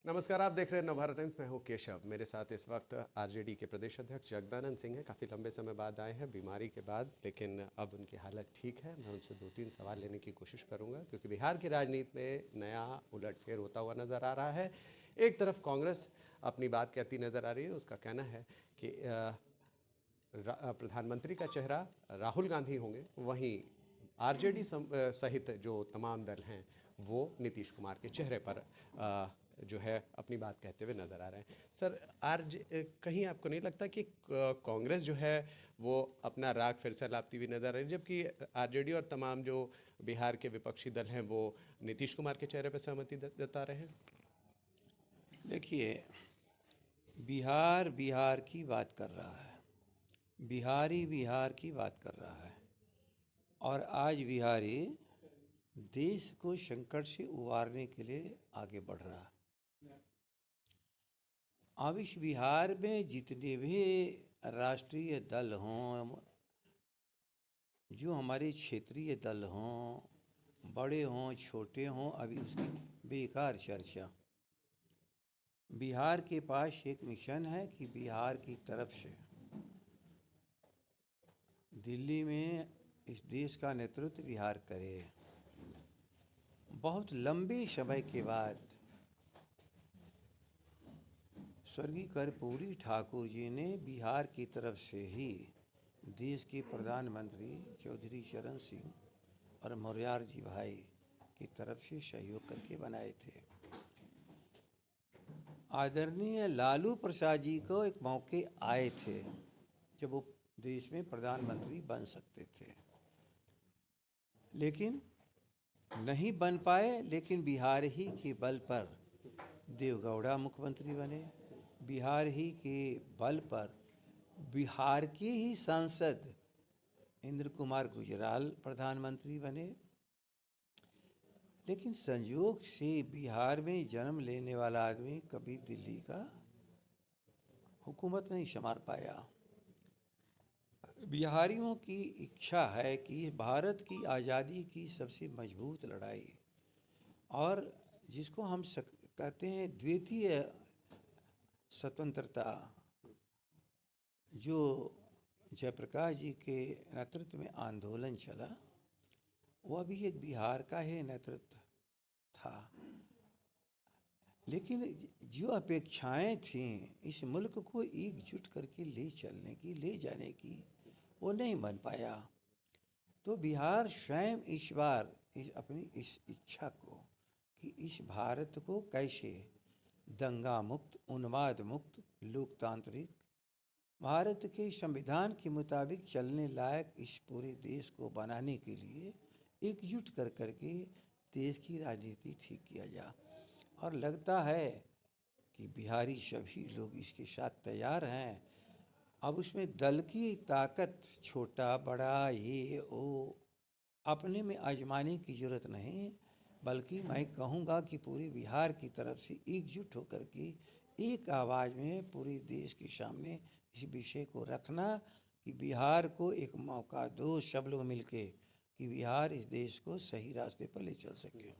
नमस्कार, आप देख रहे हैं नवभारत टाइम्स। मैं हूं केशव। मेरे साथ इस वक्त आरजेडी के प्रदेश अध्यक्ष जगदानंद सिंह हैं। काफ़ी लंबे समय बाद आए हैं बीमारी के बाद, लेकिन अब उनकी हालत ठीक है। मैं उनसे 2-3 सवाल लेने की कोशिश करूंगा, क्योंकि बिहार की राजनीति में नया उलटफेर होता हुआ नज़र आ रहा है। एक तरफ कांग्रेस अपनी बात कहती नज़र आ रही है। उसका कहना है कि प्रधानमंत्री का चेहरा राहुल गांधी होंगे, वहीं आरजेडी सहित जो तमाम दल हैं वो नीतीश कुमार के चेहरे पर जो है अपनी बात कहते हुए नज़र आ रहे हैं। सर, कहीं आपको नहीं लगता कि कांग्रेस जो है वो अपना राग फिर से लाती हुई नज़र आ रही है, जबकि आरजेडी और तमाम जो बिहार के विपक्षी दल हैं वो नीतीश कुमार के चेहरे पर सहमति जता रहे हैं? देखिए, बिहार बिहार की बात कर रहा है, बिहारी बिहार की बात कर रहा है और आज बिहारी देश को संकट से उबारने के लिए आगे बढ़ रहा है। अब इस बिहार में जितने भी राष्ट्रीय दल हों, जो हमारे क्षेत्रीय दल हों, बड़े हों छोटे हों, अभी उसकी बेकार चर्चा। बिहार के पास एक मिशन है कि बिहार की तरफ से दिल्ली में इस देश का नेतृत्व बिहार करे। बहुत लंबे समय के बाद स्वर्गीय कर्पूरी ठाकुर जी ने बिहार की तरफ से ही देश के प्रधानमंत्री चौधरी चरण सिंह और मोरारजी भाई की तरफ से सहयोग करके बनाए थे। आदरणीय लालू प्रसाद जी को एक मौके आए थे जब वो देश में प्रधानमंत्री बन सकते थे, लेकिन नहीं बन पाए। लेकिन बिहार ही के बल पर देवगौड़ा मुख्यमंत्री बने, बिहार ही के बल पर बिहार के ही सांसद इंद्र कुमार गुजराल प्रधानमंत्री बने। लेकिन संयोग से बिहार में जन्म लेने वाला आदमी कभी दिल्ली का हुकूमत नहीं संभाल पाया। बिहारियों की इच्छा है कि भारत की आज़ादी की सबसे मजबूत लड़ाई, और जिसको हम कहते हैं द्वितीय स्वतंत्रता, जो जयप्रकाश जी के नेतृत्व में आंदोलन चला, वह भी एक बिहार का ही नेतृत्व था। लेकिन जो अपेक्षाएं थीं इस मुल्क को एकजुट करके ले चलने की, ले जाने की, वो नहीं बन पाया। तो बिहार स्वयं इस बार अपनी इस इच्छा को कि इस भारत को कैसे दंगा मुक्त, उन्माद मुक्त, लोकतांत्रिक, भारत के संविधान के मुताबिक चलने लायक इस पूरे देश को बनाने के लिए एकजुट कर करके देश की राजनीति ठीक किया जा। और लगता है कि बिहारी सभी लोग इसके साथ तैयार हैं। अब उसमें दल की ताकत, छोटा बड़ा ये वो अपने में आजमाने की ज़रूरत नहीं, बल्कि मैं कहूँगा कि पूरे बिहार की तरफ से एकजुट होकर के एक आवाज़ में पूरे देश के सामने इस विषय को रखना कि बिहार को एक मौका दो, सब लोग मिलके, कि बिहार इस देश को सही रास्ते पर ले चल सके।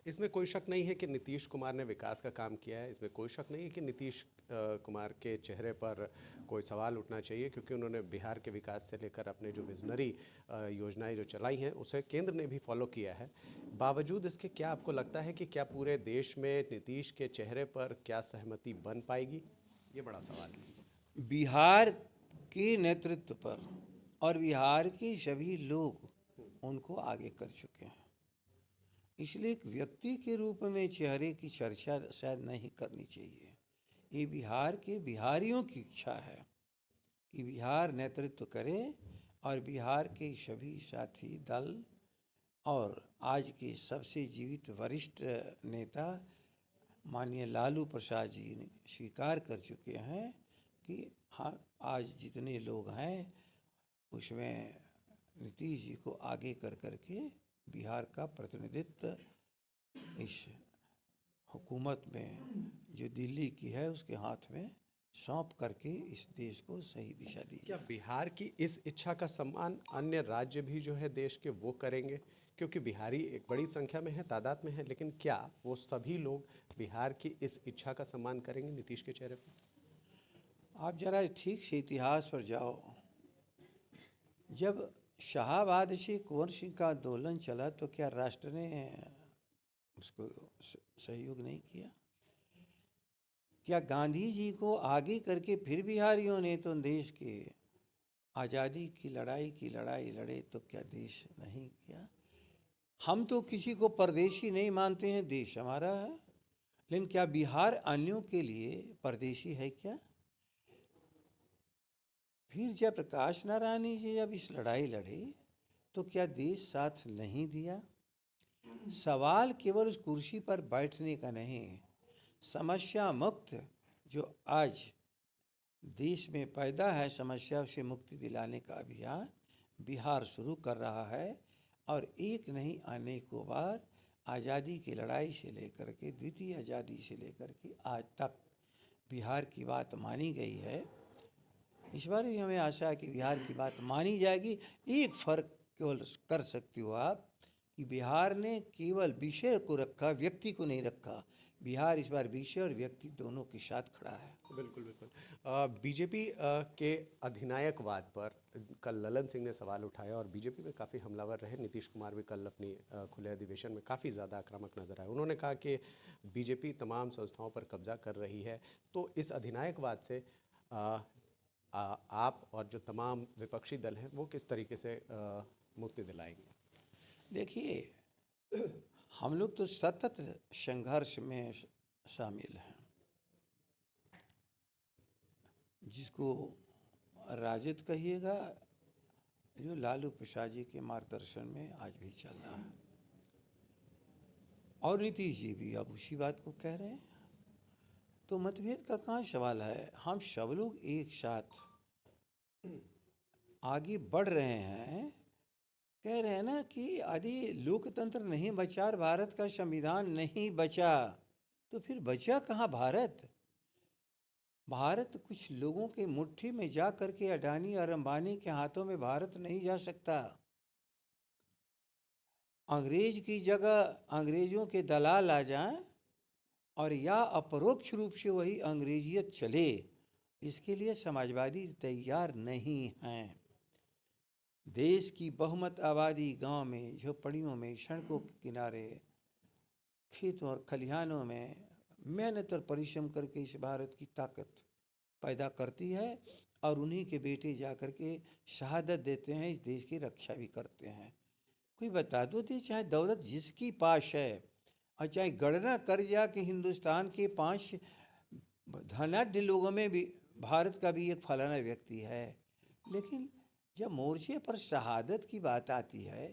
इसमें कोई शक नहीं है कि नीतीश कुमार ने विकास का काम किया है। इसमें कोई शक नहीं है कि नीतीश कुमार के चेहरे पर कोई सवाल उठना चाहिए, क्योंकि उन्होंने बिहार के विकास से लेकर अपने जो विजनरी योजनाएं जो चलाई हैं उसे केंद्र ने भी फॉलो किया है। बावजूद इसके क्या आपको लगता है कि क्या पूरे देश में नीतीश के चेहरे पर क्या सहमति बन पाएगी? ये बड़ा सवाल है। बिहार के नेतृत्व पर और बिहार के सभी लोग उनको आगे कर चुके हैं, इसलिए एक व्यक्ति के रूप में चेहरे की चर्चा शायद नहीं करनी चाहिए। ये बिहार के बिहारियों की इच्छा है कि बिहार नेतृत्व करे और बिहार के सभी साथी दल और आज के सबसे जीवित वरिष्ठ नेता माननीय लालू प्रसाद जी ने स्वीकार कर चुके हैं कि हाँ, आज जितने लोग हैं उसमें नीतीश जी को आगे कर करके बिहार का प्रतिनिधित्व इस हुकूमत में जो दिल्ली की है उसके हाथ में सौंप करके इस देश को सही दिशा दी। क्या बिहार की इस इच्छा का सम्मान अन्य राज्य भी जो है देश के वो करेंगे? क्योंकि बिहारी एक बड़ी संख्या में है, तादाद में है, लेकिन क्या वो सभी लोग बिहार की इस इच्छा का सम्मान करेंगे नीतीश के चेहरे पर? आप जरा ठीक से इतिहास पर जाओ। जब शाहाबाद से कुंवर सिंह का आंदोलन चला तो क्या राष्ट्र ने उसको सहयोग नहीं किया? क्या गांधी जी को आगे करके फिर बिहारियों ने तो देश के आज़ादी की लड़ाई लड़े, तो क्या देश नहीं किया? हम तो किसी को परदेशी नहीं मानते हैं, देश हमारा है। लेकिन क्या बिहार अन्यों के लिए परदेशी है क्या? फिर जब प्रकाश नारायण जी जब इस लड़ाई लड़े तो क्या देश साथ नहीं दिया? सवाल केवल उस कुर्सी पर बैठने का नहीं, समस्या मुक्त जो आज देश में पैदा है, समस्या से मुक्ति दिलाने का अभियान बिहार शुरू कर रहा है। और एक नहीं अनेकों बार आज़ादी की लड़ाई से लेकर के, द्वितीय आज़ादी से लेकर के आज तक बिहार की बात मानी गई है। इस बार भी हमें आशा है कि बिहार की बात मानी जाएगी। एक फ़र्क केवल कर सकती हो आप कि बिहार ने केवल विषय को रखा, व्यक्ति को नहीं रखा। बिहार इस बार विषय और व्यक्ति दोनों के साथ खड़ा है। बिल्कुल बिल्कुल। बीजेपी के अधिनायकवाद पर कल ललन सिंह ने सवाल उठाया और बीजेपी में काफ़ी हमलावर रहे। नीतीश कुमार भी कल अपनी खुले अधिवेशन में काफ़ी ज़्यादा आक्रामक नजर आए। उन्होंने कहा कि बीजेपी तमाम संस्थाओं पर कब्जा कर रही है। तो इस अधिनायकवाद से आप और जो तमाम विपक्षी दल हैं वो किस तरीके से मुक्ति दिलाएंगे? देखिए, हम लोग तो सतत संघर्ष में शामिल हैं, जिसको राजद कहिएगा, जो लालू प्रसाद जी के मार्गदर्शन में आज भी चल रहा है, और नीतीश जी भी अब उसी बात को कह रहे हैं। तो मतभेद का कहाँ सवाल है? हम सब लोग एक साथ आगे बढ़ रहे हैं। कह रहे हैं ना कि यदि लोकतंत्र नहीं बचा और भारत का संविधान नहीं बचा तो फिर बचा कहाँ भारत? भारत कुछ लोगों के मुट्ठी में जा करके अडानी और अंबानी के हाथों में भारत नहीं जा सकता। अंग्रेज की जगह अंग्रेजों के दलाल आ जाएं और या अपरोक्ष रूप से वही अंग्रेजियत चले, इसके लिए समाजवादी तैयार नहीं हैं। देश की बहुमत आबादी गांव में, झोपड़ियों में, सड़कों के किनारे, खेतों और खलिहानों में मेहनत और परिश्रम करके इस भारत की ताकत पैदा करती है, और उन्हीं के बेटे जा कर के शहादत देते हैं, इस देश की रक्षा भी करते हैं। कोई बता दो दे, चाहे दौलत जिसकी पास है और चाहे गणना कर जा कि हिंदुस्तान के 5 धनाढ्य लोगों में भी भारत का भी एक फलाना व्यक्ति है, लेकिन जब मोर्चे पर शहादत की बात आती है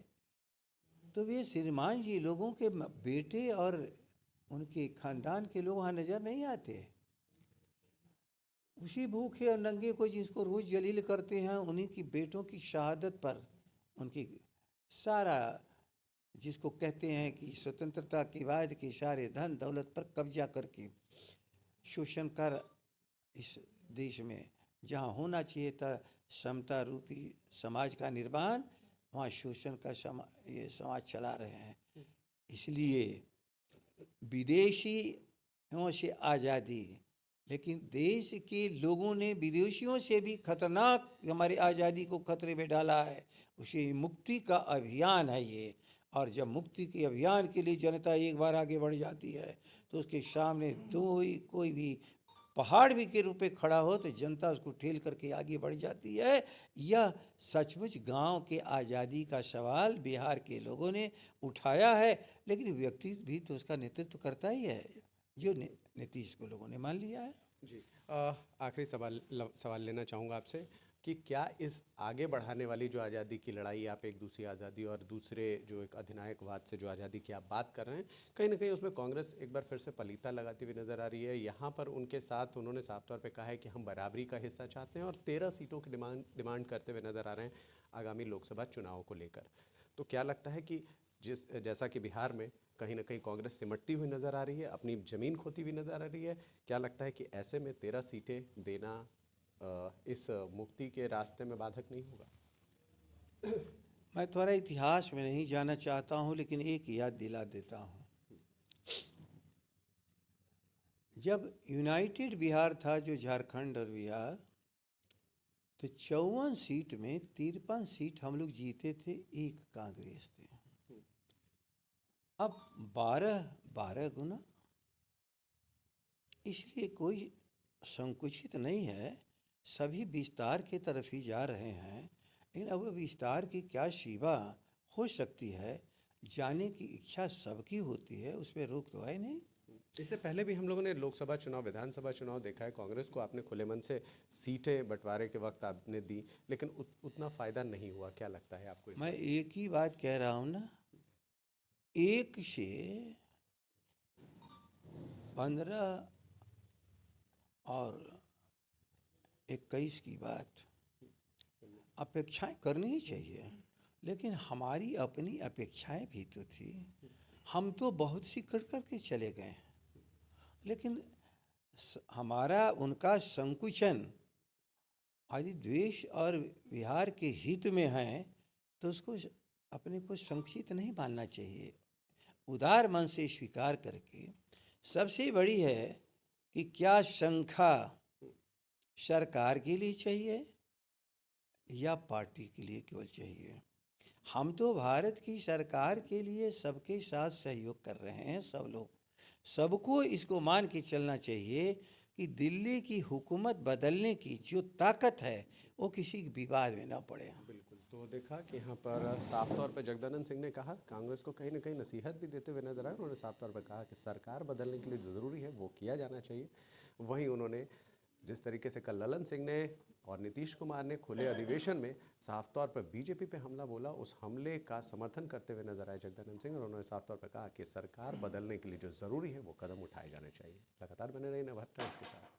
तो वे श्रीमान जी लोगों के बेटे और उनके खानदान के लोग वहाँ नज़र नहीं आते। उसी भूखे और नंगे को जिसको रोज़ जलील करते हैं, उन्हीं की बेटों की शहादत पर उनकी सारा, जिसको कहते हैं कि स्वतंत्रता के बाद के सारे धन दौलत पर कब्जा करके शोषण कर इस देश में जहाँ होना चाहिए था समता रूपी समाज का निर्माण, वहाँ शोषण का ये समाज चला रहे हैं। इसलिए विदेशियों से आज़ादी, लेकिन देश के लोगों ने विदेशियों से भी खतरनाक हमारी आज़ादी को खतरे में डाला है। उसे मुक्ति का अभियान है ये, और जब मुक्ति के अभियान के लिए जनता एक बार आगे बढ़ जाती है तो उसके सामने कोई भी पहाड़ भी के रूप में खड़ा हो तो जनता उसको ठेल करके आगे बढ़ जाती है। यह सचमुच गांव के आज़ादी का सवाल बिहार के लोगों ने उठाया है, लेकिन व्यक्ति भी तो उसका नेतृत्व करता ही है, जो नीतीश को लोगों ने मान लिया है। जी, आखिरी सवाल लेना चाहूँगा आपसे कि क्या इस आगे बढ़ाने वाली जो आज़ादी की लड़ाई, आप एक दूसरी आज़ादी और दूसरे जो एक अधिनायकवाद से जो आज़ादी की आप बात कर रहे हैं, कहीं ना कहीं उसमें कांग्रेस एक बार फिर से पलीता लगाती हुई नज़र आ रही है? यहाँ पर उनके साथ उन्होंने साफ तौर पे कहा है कि हम बराबरी का हिस्सा चाहते हैं और 13 सीटों की डिमांड करते हुए नज़र आ रहे हैं आगामी लोकसभा चुनाव को लेकर। तो क्या लगता है कि जैसा कि बिहार में कहीं ना कहीं कांग्रेस सिमटती हुई नज़र आ रही है, अपनी ज़मीन खोती हुई नज़र आ रही है, क्या लगता है कि ऐसे में 13 सीटें देना इस मुक्ति के रास्ते में बाधक नहीं होगा? मैं थोड़ा इतिहास में नहीं जाना चाहता हूँ, लेकिन एक याद दिला देता हूँ। जब यूनाइटेड बिहार था, जो झारखंड और बिहार, तो 54 सीट में 53 सीट हम लोग जीते थे, एक कांग्रेस थे। अब 12 गुना, इसलिए कोई संकुचित नहीं है, सभी विस्तार की तरफ ही जा रहे हैं। लेकिन अब विस्तार की क्या सीमा हो सकती है, जाने की इच्छा सबकी होती है, उस पर रोक तो है नहीं। इससे पहले भी हम लोगों ने लोकसभा चुनाव, विधानसभा चुनाव देखा है, कांग्रेस को आपने खुले मन से सीटें बंटवारे के वक्त आपने दी, लेकिन उतना फायदा नहीं हुआ। क्या लगता है आपको? मैं एक ही बात कह रहा हूँ ना, 1 से 15 और 21 की बात अपेक्षाएं करनी ही चाहिए, लेकिन हमारी अपनी अपेक्षाएं भी तो थी। हम तो बहुत सी कर करके चले गए, लेकिन हमारा उनका संकुचन यदि द्वेष और बिहार के हित में है, तो उसको अपने को संकुचित नहीं मानना चाहिए, उदार मन से स्वीकार करके। सबसे बड़ी है कि क्या संख्या सरकार के लिए चाहिए या पार्टी के लिए केवल चाहिए। हम तो भारत की सरकार के लिए सबके साथ सहयोग कर रहे हैं, सब लोग। सबको इसको मान के चलना चाहिए कि दिल्ली की हुकूमत बदलने की जो ताकत है, वो किसी विवाद में ना पड़े। बिल्कुल। तो देखा कि यहाँ पर साफ तौर पर जगदानंद सिंह ने कहा, कांग्रेस को कहीं ना कहीं नसीहत भी देते हुए नजर आए। उन्होंने साफ तौर पर कहा कि सरकार बदलने के लिए जो ज़रूरी है वो किया जाना चाहिए। वहीं उन्होंने जिस तरीके से कल ललन सिंह ने और नीतीश कुमार ने खुले अधिवेशन में साफ तौर पर बीजेपी पे हमला बोला, उस हमले का समर्थन करते हुए नजर आए जगदानंद सिंह। और उन्होंने साफ तौर पर कहा कि सरकार बदलने के लिए जो ज़रूरी है वो कदम उठाए जाने चाहिए। लगातार बने रही नवभारत टाइम्स के साथ।